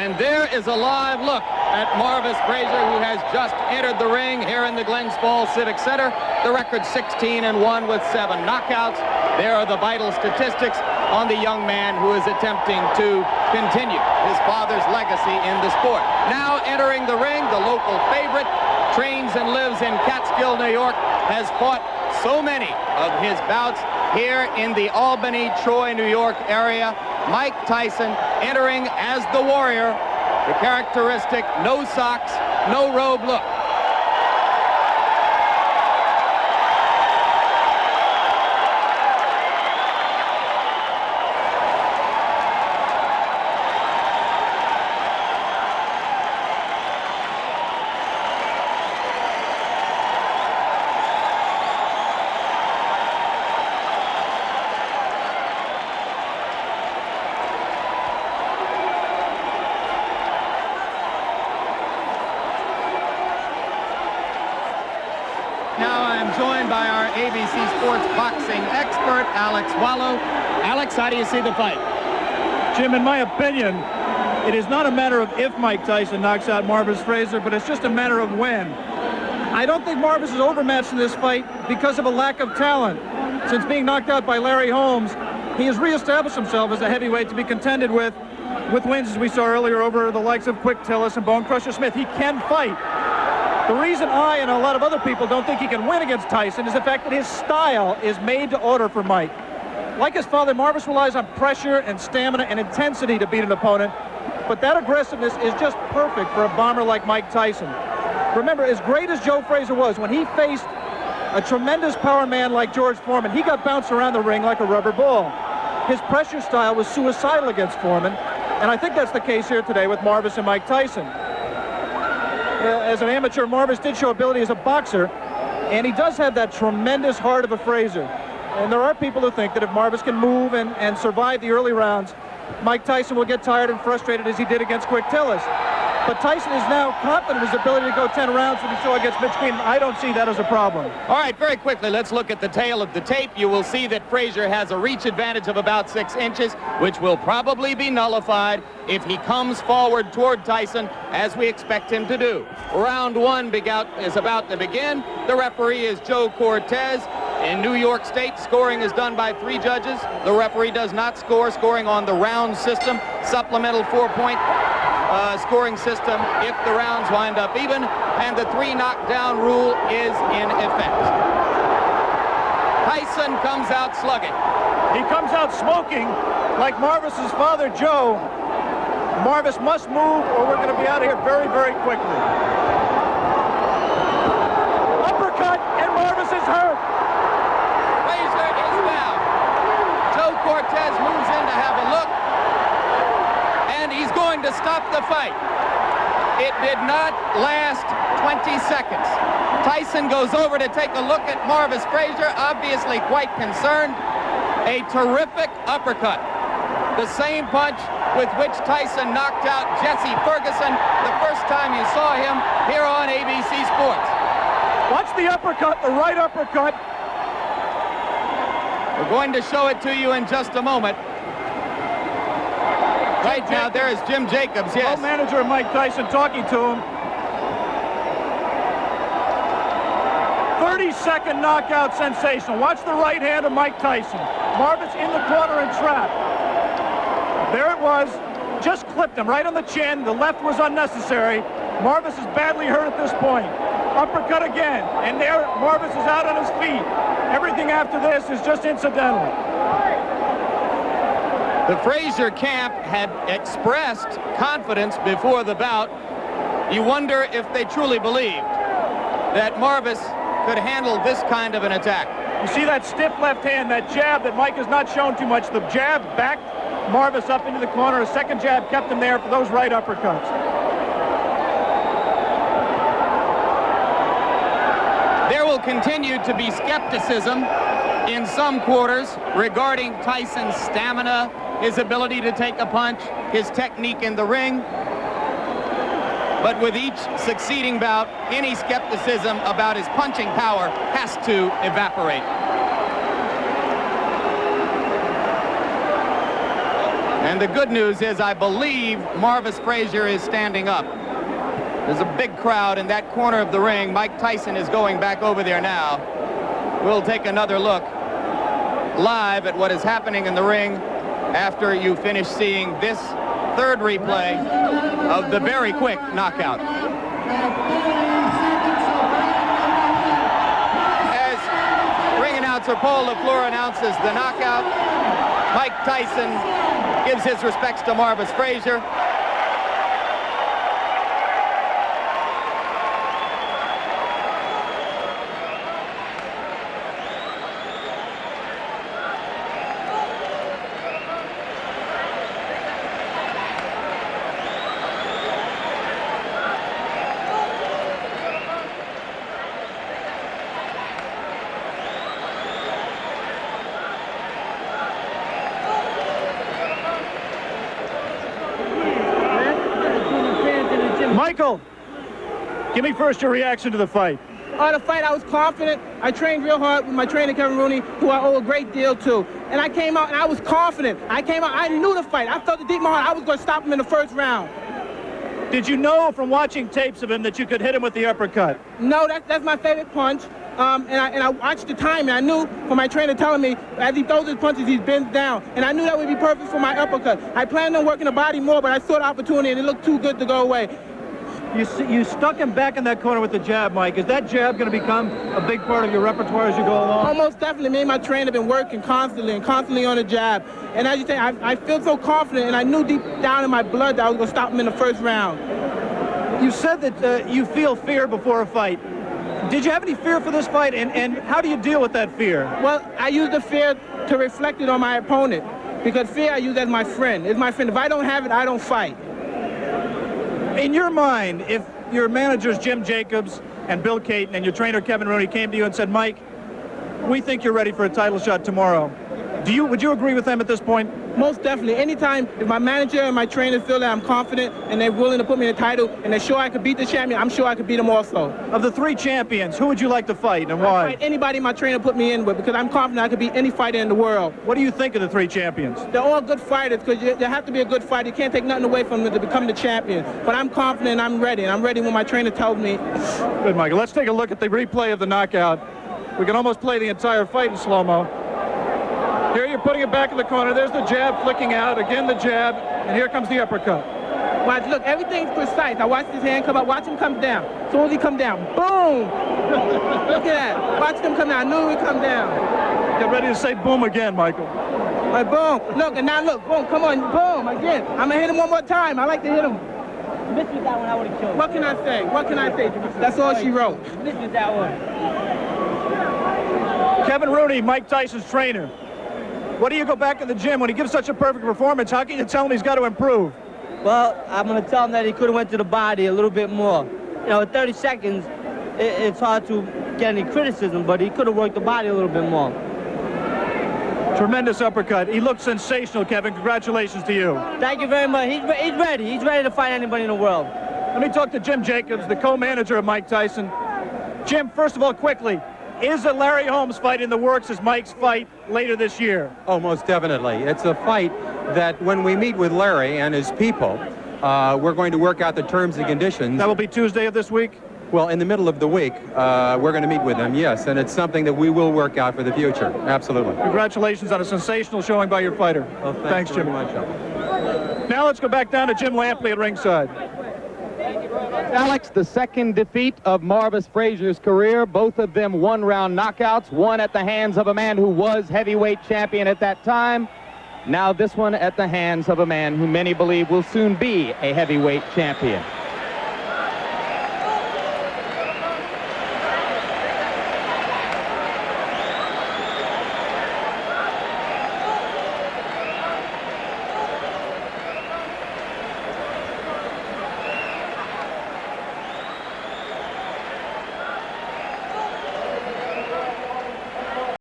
And there is a live look at Marvis Frazier, who has just entered the ring here in the Glens Falls Civic Center. The record 16-1 with 7 knockouts. There are the vital statistics on the young man who is attempting to continue his father's legacy in the sport. Now entering the ring, the local favorite, trains and lives in Catskill, New York, has fought so many of his bouts here in the Albany, Troy, New York area. Mike Tyson entering as the warrior, the characteristic no socks, no robe look. Now I'm joined by our ABC Sports boxing expert, Alex Wallow. Alex, how do you see the fight? Jim, in my opinion, it is not a matter of if Mike Tyson knocks out Marvis Frazier, but it's just a matter of when. I don't think Marvis is overmatched in this fight because of a lack of talent. Since being knocked out by Larry Holmes, he has reestablished himself as a heavyweight to be contended with wins, as we saw earlier, over the likes of Quick Tillis and Bone Crusher Smith. He can fight. The reason I and a lot of other people don't think he can win against Tyson is the fact that his style is made to order for Mike. Like his father, Marvis relies on pressure and stamina and intensity to beat an opponent, but that aggressiveness is just perfect for a bomber like Mike Tyson. Remember, as great as Joe Frazier was, when he faced a tremendous power man like George Foreman, he got bounced around the ring like a rubber ball. His pressure style was suicidal against Foreman, and I think that's the case here today with Marvis and Mike Tyson. As an amateur, Marvis did show ability as a boxer, and he does have that tremendous heart of a Frazier. And there are people who think that if Marvis can move and survive the early rounds, Mike Tyson will get tired and frustrated as he did against Quick Tillis. But Tyson is now confident in his ability to go 10 rounds when he saw against Mitch Keenan. I don't see that as a problem. All right, very quickly, let's look at the tail of the tape. You will see that Frazier has a reach advantage of about 6 inches, which will probably be nullified if he comes forward toward Tyson, as we expect him to do. Round 1 is about to begin. The referee is Joe Cortez. In New York State, scoring is done by 3 judges. The referee does not score, scoring on the round system, supplemental 4-point scoring system if the rounds wind up even, and the 3 knockdown rule is in effect. Tyson comes out slugging. He comes out smoking like Marvis's father, Joe. Marvis must move or we're going to be out of here very, very quickly. Uppercut, and Marvis is hurt. Frazier is down. Joe Cortez moves in to have a look, and he's going to stop the fight. It did not last 20 seconds. Tyson goes over to take a look at Marvis Frazier, obviously quite concerned. A terrific uppercut. The same punch with which Tyson knocked out Jesse Ferguson the first time you saw him here on ABC Sports. Watch the uppercut, the right uppercut. We're going to show it to you in just a moment. Right now, there is Jim Jacobs, yes. Co-manager of Mike Tyson talking to him. 30-second knockout sensation. Watch the right hand of Mike Tyson. Marvis in the corner and trapped. There it was. Just clipped him right on the chin. The left was unnecessary. Marvis is badly hurt at this point. Uppercut again. And there, Marvis is out on his feet. Everything after this is just incidental. The Frazier camp had expressed confidence before the bout. You wonder if they truly believed that Marvis could handle this kind of an attack. You see that stiff left hand, that jab that Mike has not shown too much. The jab backed Marvis up into the corner. A second jab kept him there for those right uppercuts. There will continue to be skepticism in some quarters regarding Tyson's stamina, his ability to take a punch, his technique in the ring. But with each succeeding bout, any skepticism about his punching power has to evaporate. And the good news is I believe Marvis Frazier is standing up. There's a big crowd in that corner of the ring. Mike Tyson is going back over there now. We'll take another look live at what is happening in the ring after you finish seeing this third replay of the very quick knockout. As ring announcer Paul LaFleur announces the knockout, Mike Tyson gives his respects to Marvis Frazier. Michael, give me first your reaction to the fight. The fight, I was confident. I trained real hard with my trainer, Kevin Rooney, who I owe a great deal to. And I came out and I was confident. I knew the fight. I felt it deep in my heart. I was going to stop him in the first round. Did you know from watching tapes of him that you could hit him with the uppercut? No, that's my favorite punch. And I watched the time, and I knew from my trainer telling me as he throws his punches, he's bent down. And I knew that would be perfect for my uppercut. I planned on working the body more, but I saw the opportunity, and it looked too good to go away. You stuck him back in that corner with the jab, Mike. Is that jab going to become a big part of your repertoire as you go along? Almost definitely. Me and my trainer have been working constantly on the jab. And as you say, I feel so confident, and I knew deep down in my blood that I was going to stop him in the first round. You said that you feel fear before a fight. Did you have any fear for this fight, and how do you deal with that fear? Well, I use the fear to reflect it on my opponent, because fear I use as my friend. It's my friend. If I don't have it, I don't fight. In your mind, if your managers Jim Jacobs and Bill Caton and your trainer Kevin Rooney came to you and said, Mike, we think you're ready for a title shot tomorrow, would you agree with them at this point? Most definitely. Anytime if my manager and my trainer feel that I'm confident and they're willing to put me in the title and they're sure I could beat the champion, I'm sure I could beat them also. Of the three champions, who would you like to fight and why? I'd fight anybody my trainer put me in with, because I'm confident I could beat any fighter in the world. What do you think of the three champions? They're all good fighters, because you have to be a good fighter. You can't take nothing away from them to become the champion. But I'm confident, I'm ready, and I'm ready when my trainer tells me. Good, Michael. Let's take a look at the replay of the knockout. We can almost play the entire fight in slow-mo. Here you're putting it back in the corner. There's the jab flicking out. Again the jab. And here comes the uppercut. Watch, look, everything's precise. I watched his hand come up. Watch him come down. As soon as he come down, boom! Look at that. Watch him come down. I knew he would come down. Get ready to say boom again, Michael. All right, boom. Look, and now look. Boom, come on. Boom, again. I'm going to hit him one more time. I like to hit him. Missed with that one, I would have killed him. What can I say? What can I say? That's all she wrote. Missed with that one. Kevin Rooney, Mike Tyson's trainer. What do you go back in the gym when he gives such a perfect performance? How can you tell him he's got to improve? Well, I'm going to tell him that he could have went to the body a little bit more. You know, at 30 seconds, it's hard to get any criticism, but he could have worked the body a little bit more. Tremendous uppercut. He looked sensational, Kevin. Congratulations to you. Thank you very much. He's ready. He's ready to fight anybody in the world. Let me talk to Jim Jacobs, the co-manager of Mike Tyson. Jim, first of all, quickly, is a Larry Holmes fight in the works as Mike's fight later this year? Oh, most definitely. It's a fight that when we meet with Larry and his people, we're going to work out the terms and conditions. That will be Tuesday of this week? Well, in the middle of the week, we're going to meet with them, yes, and it's something that we will work out for the future. Absolutely. Congratulations on a sensational showing by your fighter. Well, thanks Jim. Very much. Now let's go back down to Jim Lampley at ringside. Alex, the second defeat of Marvis Frazier's career, both of them one-round knockouts, one at the hands of a man who was heavyweight champion at that time. Now this one at the hands of a man who many believe will soon be a heavyweight champion.